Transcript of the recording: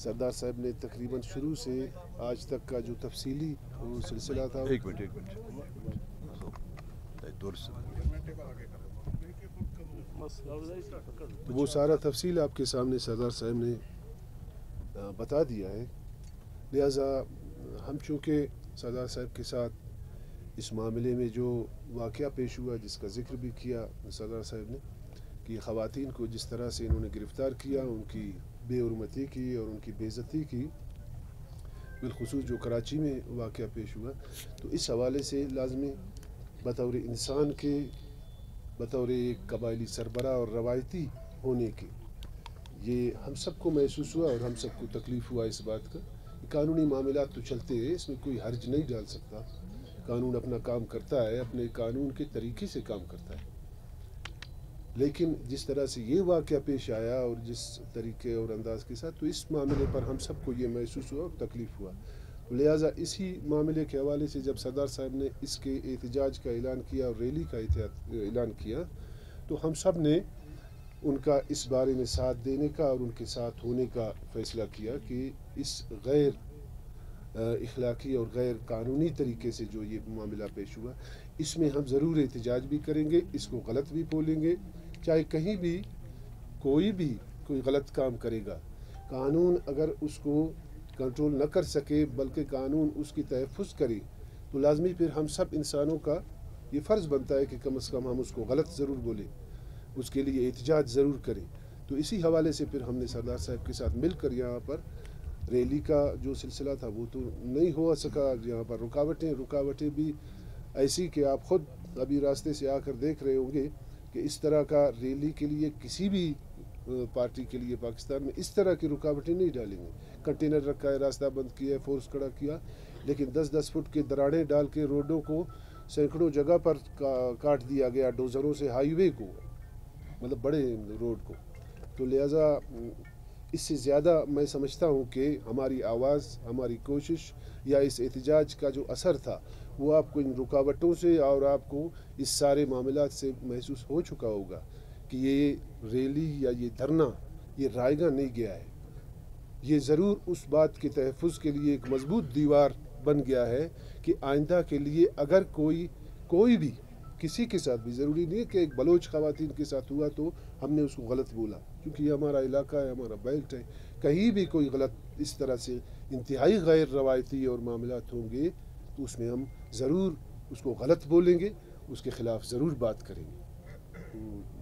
सरदार साहब ने तकरीबन शुरू से आज तक का जो तफसीली सिलसिला था एक मिनट वो सारा तफसील आपके सामने सरदार साहब ने बता दिया है। लिहाजा हम चूँकि सरदार साहब के साथ इस मामले में जो वाक़या पेश हुआ जिसका ज़िक्र भी किया सरदार साहब ने कि ख़वातीन को जिस तरह से इन्होंने गिरफ़्तार किया, उनकी बेहुरमती की और उनकी बेइज्जती की, बिलखुसूस जो कराची में वाक़या पेश हुआ, तो इस हवाले से लाज़मी बतौर इंसान के, बतौर एक कबायली सरबरा और रवायती होने के, ये हम सबको महसूस हुआ और हम सबको तकलीफ़ हुआ इस बात का। कानूनी मामलात तो चलते हैं, इसमें कोई हर्ज नहीं डाल सकता। कानून अपना काम करता है, अपने कानून के तरीके से काम करता है, लेकिन जिस तरह से ये वाक़या पेश आया और जिस तरीके और अंदाज के साथ, तो इस मामले पर हम सबको ये महसूस हुआ और तकलीफ़ हुआ। लिहाजा इसी मामले के हवाले से जब सरदार साहब ने इसके एहतजाज का ऐलान किया और रैली का ऐलान किया, तो हम सब ने उनका इस बारे में साथ देने का और उनके साथ होने का फ़ैसला किया कि इस गैर इखलाकी और गैर कानूनी तरीके से जो ये मामला पेश हुआ, इसमें हम ज़रूर एहतजाज भी करेंगे, इसको गलत भी बोलेंगे। चाहे कहीं भी कोई गलत काम करेगा, कानून अगर उसको कंट्रोल न कर सके बल्कि कानून उसकी तहफ़्फ़ुज़ करे, तो लाजमी फिर हम सब इंसानों का ये फ़र्ज़ बनता है कि कम से कम हम उसको गलत ज़रूर बोलें, उसके लिए एहतजाज ज़रूर करें। तो इसी हवाले से फिर हमने सरदार साहब के साथ मिलकर यहाँ पर रैली का जो सिलसिला था वो तो नहीं हो सका। यहाँ पर रुकावटें भी ऐसी कि आप ख़ुद अभी रास्ते से आकर देख रहे होंगे कि इस तरह का रैली के लिए किसी भी पार्टी के लिए पाकिस्तान में इस तरह की रुकावटें नहीं डालेंगे। कंटेनर रखा है, रास्ता बंद किया है, फोर्स खड़ा किया, लेकिन 10-10 फुट के दरारें डाल के रोडों को सैकड़ों जगह पर काट दिया गया डोज़रों से, हाईवे को, मतलब बड़े रोड को। तो लिहाजा इससे ज़्यादा मैं समझता हूँ कि हमारी आवाज़, हमारी कोशिश या इस एहतजाज का जो असर था वो आपको इन रुकावटों से और आपको इस सारे मामलात से महसूस हो चुका होगा कि ये रैली या ये धरना ये रायगा नहीं गया है, ये ज़रूर उस बात के तहफ़्फ़ुज़ के लिए एक मज़बूत दीवार बन गया है कि आइंदा के लिए अगर कोई भी किसी के साथ भी, ज़रूरी नहीं है कि एक बलोच ख़वातीन के साथ हुआ तो हमने उसको गलत बोला, क्योंकि ये हमारा इलाका है, हमारा बेल्ट है। कहीं भी कोई गलत इस तरह से इंतहाई गैर रवायती और मामलात होंगे तो उसमें हम ज़रूर उसको गलत बोलेंगे, उसके ख़िलाफ़ ज़रूर बात करेंगे।